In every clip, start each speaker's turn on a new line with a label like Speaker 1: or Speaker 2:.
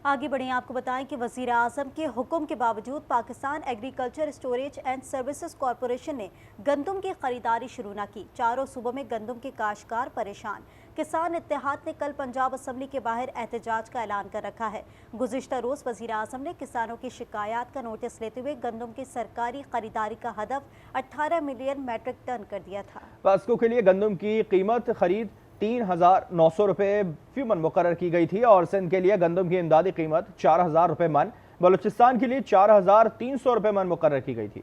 Speaker 1: आगे बढ़े आपको बताएं कि वज़ीर आज़म के हुक्म के बावजूद Pakistan agriculture storage and services corporation ने गंदम की खरीदारी शुरू न की। चारों सूबों में गंदम के काश्तकार परेशान। किसान इत्तेहाद ने कल पंजाब असम्बली के बाहर एहतजाज का ऐलान कर रखा है। गुज़िश्ता रोज़ वज़ीर आज़म ने किसानों की शिकायत का नोटिस लेते हुए गंदम की सरकारी खरीदारी का हदफ 18 मिलियन मैट्रिक टन कर दिया था।
Speaker 2: वास्को के लिए गंदम की कीमत खरीद 3,900 रुपये फी मन मुकर्रर की गई थी और सिंध के लिए गंदम की इमदादी कीमत 4,000 रुपये मन, बलूचिस्तान के लिए 4,300 रुपये मन मुकर्रर की गई थी।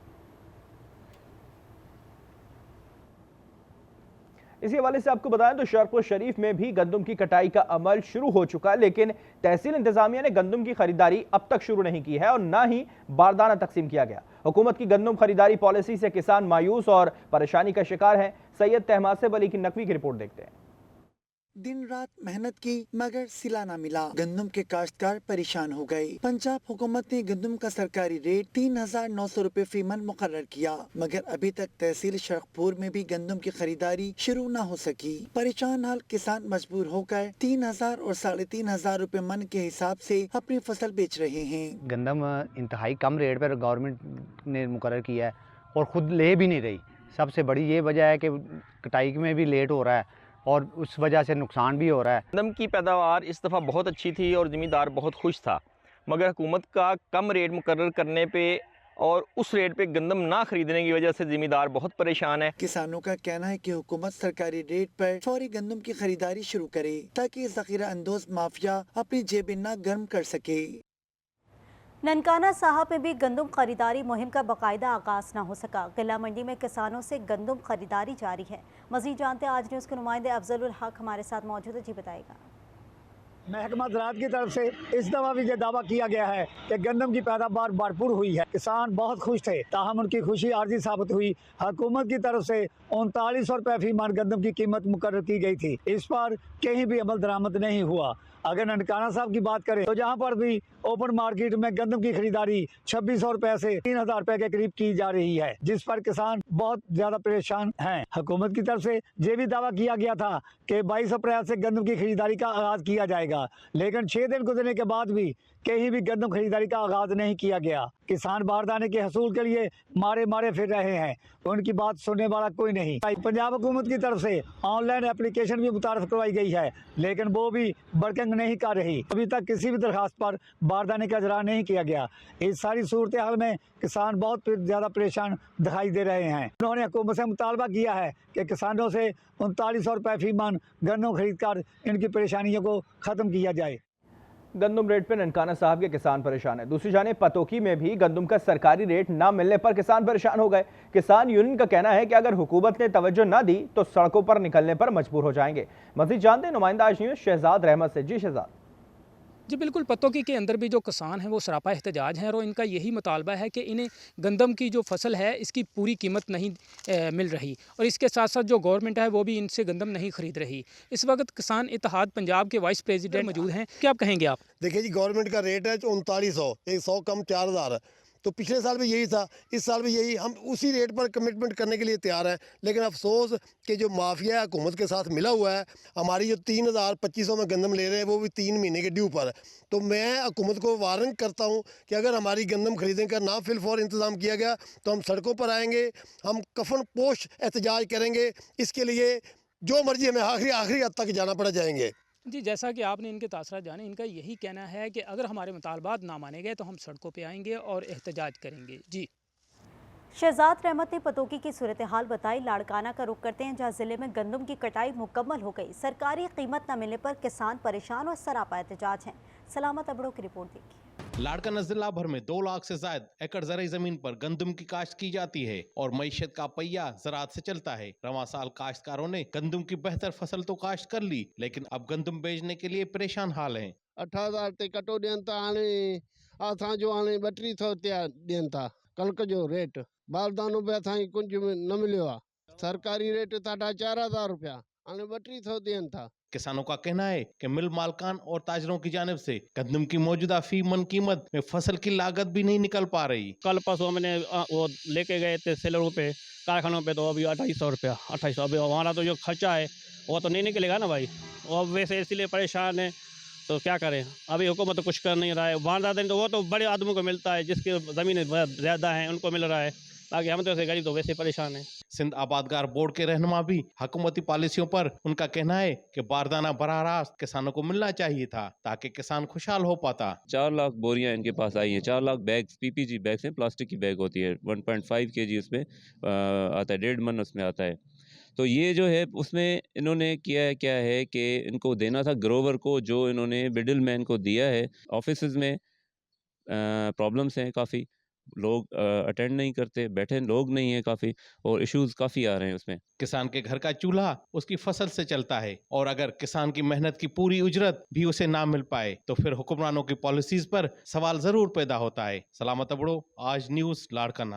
Speaker 2: इसी हवाले से आपको बताएं तो शरपुर शरीफ में भी गंदम की कटाई का अमल शुरू हो चुका है, लेकिन तहसील इंतजामिया ने गंदम की खरीदारी अब तक शुरू नहीं की है और ना ही बारदाना तकसीम किया गया। हुकूमत की गंदम खरीदारी पॉलिसी से किसान मायूस और परेशानी का शिकार हैं। सैयद तहमासिब अली की नकवी की रिपोर्ट देखते हैं।
Speaker 3: दिन रात मेहनत की मगर सिला न मिला, गंदम के काश्तकार परेशान हो गए। पंजाब हुकूमत ने गंदम का सरकारी रेट 3,900 रुपए फी मन मुकर्रर किया, मगर अभी तक तहसील शरखपुर में भी गंदम की खरीदारी शुरू न हो सकी। परेशान हाल किसान मजबूर होकर 3,000 और 3,500 रुपए मन के हिसाब से अपनी फसल बेच रहे हैं।
Speaker 4: गंदम इंतहाई कम रेट पर गवर्नमेंट ने मुकर्रर किया है और खुद ले भी नहीं रही। सबसे बड़ी ये वजह है कि कटाई में भी लेट हो रहा है और उस वजह से नुकसान भी हो रहा है।
Speaker 5: गंदम की पैदावार इस दफ़ा बहुत अच्छी थी और ज़मींदार बहुत खुश था, मगर हुकूमत का कम रेट मुकर्रर करने पे और उस रेट पे गंदम ना खरीदने की वजह से ज़मींदार बहुत परेशान है।
Speaker 3: किसानों का कहना है कि हुकूमत सरकारी रेट पर फौरी गंदम की खरीदारी शुरू करे ताकि ज़ख़ीरा अंदोज माफिया अपनी जेबें न गर्म कर सके।
Speaker 1: ननकाना साहब में भी गंदम खरीदारी मुहिम का बाकायदा आगाज न हो सका। किला मंडी में किसानों से गंदम खरीदारी जारी है। मजीद जानते हैं आज न्यूज़ के नुमाइंदे अफजलुल हक हमारे साथ मौजूद है, जी बताएगा।
Speaker 6: महकमा ज़राअत की तरफ से इस दफ़ा भी ये दावा किया गया है कि गंदम की पैदावार भरपूर हुई है। किसान बहुत खुश थे, ताहम उनकी खुशी आर्जी साबित हुई। हुकूमत की तरफ से 3900 रुपये फी मन गंदम की कीमत मुकर्रर की गई थी। इस पर कहीं भी अमल दरामद नहीं हुआ। अगर ननकाना साहब की बात करें तो जहाँ पर भी ओपन मार्केट में गंदम की खरीदारी 2600 रुपए से 3,000 रुपए के करीब की जा रही है, जिस पर किसान बहुत ज्यादा परेशान हैं। हुकूमत की तरफ से ये भी दावा किया गया था कि 22 अप्रैल से गंदम की खरीदारी का आगाज किया जाएगा, लेकिन 6 दिन गुजरने के बाद भी कहीं भी गंदम खरीदारी का आगाज नहीं किया गया। किसान बारदाने के हसूल के लिए मारे मारे फिर रहे हैं, उनकी बात सुनने वाला कोई नहीं। पंजाब हुकूमत की तरफ से ऑनलाइन एप्लीकेशन भी मुतारफ करवाई गई है, लेकिन वो भी वर्किंग नहीं कर रही। अभी तक किसी भी दरखास्त पर बारदाने का इजरा नहीं किया गया। इस सारी सूरत हाल में किसान बहुत ज़्यादा परेशान दिखाई दे रहे हैं। उन्होंने हुकूमत से मुतालबा किया है कि किसानों से 3900 रुपये फी मन गन्नों खरीद कर इनकी परेशानियों को ख़त्म किया जाए।
Speaker 2: गंदम रेट पर ननकाना साहब के किसान परेशान है। दूसरी जाने पतोकी में भी गंदम का सरकारी रेट ना मिलने पर किसान परेशान हो गए। किसान यूनियन का कहना है कि अगर हुकूमत ने तवज्जो न दी तो सड़कों पर निकलने पर मजबूर हो जाएंगे। मजीद जानते हैं नुमाइंदा आज न्यूज़ शहजाद रहमत से। जी शहजाद।
Speaker 7: जी बिल्कुल, पतोकी के अंदर भी जो किसान हैं वो सरापा एहतजाज हैं और इनका यही मुतालबा है कि इन्हें गंदम की जो फसल है इसकी पूरी कीमत नहीं मिल रही और इसके साथ साथ जो गवर्नमेंट है वो भी इनसे गंदम नहीं खरीद रही। इस वक्त किसान इत्तेहाद पंजाब के वाइस प्रेसिडेंट मौजूद हैं, क्या आप कहेंगे आप?
Speaker 8: देखिए जी, गवर्नमेंट का रेट है 3900, 100 कम 4000, तो पिछले साल भी यही था, इस साल भी यही। हम उसी रेट पर कमिटमेंट करने के लिए तैयार हैं, लेकिन अफसोस कि जो माफिया हुकूमत के साथ मिला हुआ है, हमारी जो 3,2500 में गंदम ले रहे हैं वो भी 3 महीने के ड्यू पर। तो मैं हुकूमत को वार्न करता हूं कि अगर हमारी गंदम खरीदने का ना फिल फॉर इंतज़ाम किया गया तो हम सड़कों पर आएंगे, हम कफन पोश एहतजाज करेंगे। इसके लिए जो मर्जी हमें आखिरी हद तक जाना पड़ा जाएंगे।
Speaker 7: जी, जैसा कि आपने इनके तासरात जाने, इनका यही कहना है कि अगर हमारे मुतालबात ना माने गए तो हम सड़कों पे आएंगे और एहतजाज करेंगे। जी,
Speaker 1: शहजाद रहमत ने पतोकी की सूरत हाल बताई। लाड़काना का रुख करते हैं जहां जिले में गंदम की कटाई मुकम्मल हो गई। सरकारी कीमत न मिलने पर किसान परेशान और सरापा एहतजाज हैं। सलामत अबड़ों की रिपोर्ट देखिए।
Speaker 9: लाड़काना जिला भर में 2 लाख से ज्यादा एकड़ ज़राई जमीन पर गंदम की काश्त की जाती है और मईशत का पहिया ज़राअत से चलता है। रवां साल काश्तकारों ने गंदम की बेहतर फसल तो काश्त कर ली, लेकिन अब गंदम बेचने के लिए परेशान हाल है।
Speaker 10: 18,000 ते कटो ॾियनि था, हाणे असां जो हाणे 3200 ॾियनि था कल्क जो रेट। बारदानो बि असांखे कुंज में न मिलियो आहे। सरकारी रेट साढा 4,000 रुपया, हाणे 3200 ॾियनि था।
Speaker 9: किसानों का कहना है कि मिल मालकान और ताजरों की जानिब से गंदम की मौजूदा फी मन कीमत में फसल की लागत भी नहीं निकल पा रही।
Speaker 11: कल परसों मैंने वो लेके गए थे सेलरों पे, कारखानों पे, तो अभी 2800 रुपया 2800। अभी हमारा तो जो खर्चा है वो तो नहीं निकलेगा ना भाई, और वैसे इसीलिए परेशान है। तो क्या करें, अभी हुकूमत तो कुछ कर नहीं रहा है। वारदात तो वो तो बड़े आदमियों को मिलता है, जिसकी ज़मीनें ज़्यादा हैं उनको मिल रहा है, बाकी हम तो ऐसे गरीब तो वैसे परेशान हैं।
Speaker 9: सिंध आबादगार बोर्ड के रहनुमा भी हुकूमती पॉलिसियों पर उनका कहना है कि बारदाना बराह रास्त किसानों को मिलना चाहिए था ताकि किसान खुशहाल हो पाता।
Speaker 12: 4 लाख बोरियां इनके पास आई हैं, 4 लाख बैग्स पीपीजी बैग्स हैं, प्लास्टिक की बैग होती है, 1.5 केजी उसमें आता है, 1.5 मन उसमें आता है। तो ये जो है उसमें इन्होंने किया क्या है कि इनको देना था ग्रोवर को, जो इन्होंने मिडिल मैन को दिया है। ऑफिसेज में प्रॉब्लम्स हैं काफ़ी, लोग अटेंड नहीं करते, बैठे लोग नहीं हैं काफ़ी, और इश्यूज काफ़ी आ रहे हैं उसमें।
Speaker 9: किसान के घर का चूल्हा उसकी फसल से चलता है, और अगर किसान की मेहनत की पूरी उजरत भी उसे ना मिल पाए तो फिर हुक्मरानों की पॉलिसीज पर सवाल जरूर पैदा होता है। सलामत अबड़ो, आज न्यूज़, लाड़काना।